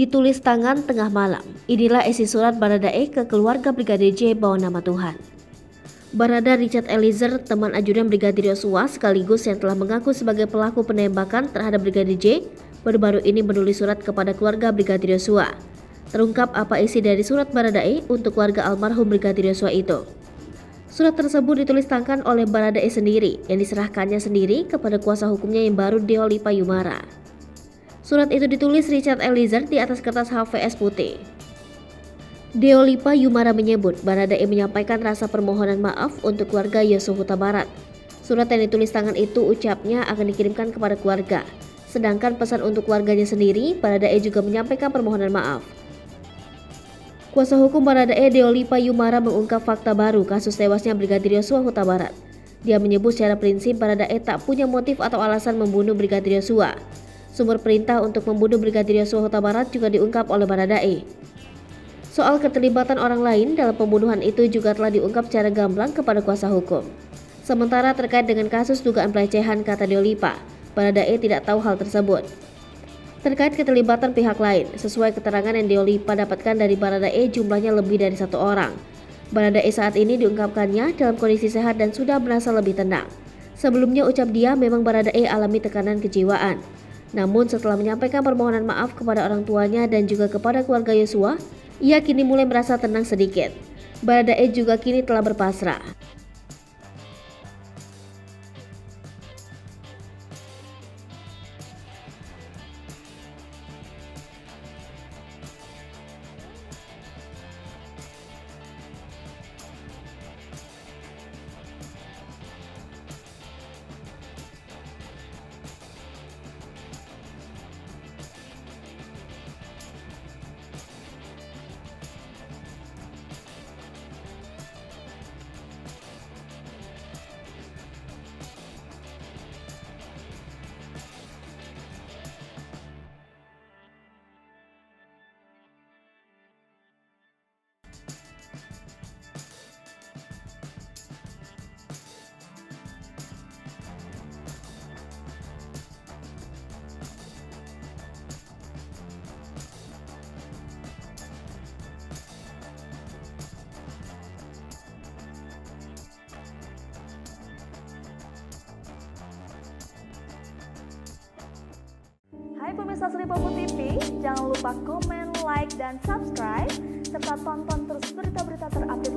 Ditulis tangan tengah malam. Inilah isi surat Baradae ke keluarga Brigadir J bawa nama Tuhan. Barada Richard Eliezer, teman ajudan Brigadir Yosua sekaligus yang telah mengaku sebagai pelaku penembakan terhadap Brigadir J, baru-baru ini menulis surat kepada keluarga Brigadir Yosua. Terungkap apa isi dari surat Baradae untuk keluarga almarhum Brigadir Yosua itu. Surat tersebut ditulis tangan oleh Baradae sendiri yang diserahkannya sendiri kepada kuasa hukumnya yang baru Deo Lipa Yumara. Surat itu ditulis Richard Eliezer di atas kertas HVS putih. Deo Lipa Yumara menyebut Baradae menyampaikan rasa permohonan maaf untuk keluarga Yosua Huta Barat. Surat yang ditulis tangan itu ucapnya akan dikirimkan kepada keluarga. Sedangkan pesan untuk keluarganya sendiri, Baradae juga menyampaikan permohonan maaf. Kuasa hukum Baradae Deo Lipa Yumara mengungkap fakta baru kasus tewasnya Brigadir Yosua Huta Barat. Dia menyebut secara prinsip Baradae tak punya motif atau alasan membunuh Brigadir Yosua. Sumber perintah untuk membunuh Brigadir Yosua Huta Barat juga diungkap oleh Baradae. Soal keterlibatan orang lain dalam pembunuhan itu juga telah diungkap secara gamblang kepada kuasa hukum. Sementara terkait dengan kasus dugaan pelecehan, kata Deo Lipa, Baradae tidak tahu hal tersebut. Terkait keterlibatan pihak lain, sesuai keterangan yang Deo Lipa dapatkan dari Baradae jumlahnya lebih dari 1 orang. Baradae saat ini diungkapkannya dalam kondisi sehat dan sudah merasa lebih tenang. Sebelumnya ucap dia memang Baradae alami tekanan kejiwaan. Namun setelah menyampaikan permohonan maaf kepada orang tuanya dan juga kepada keluarga Yosua, ia kini mulai merasa tenang sedikit. Baradae juga kini telah berpasrah. Hai pemirsa Sri Popo TV, jangan lupa komen, like, dan subscribe, serta tonton terus berita-berita terupdate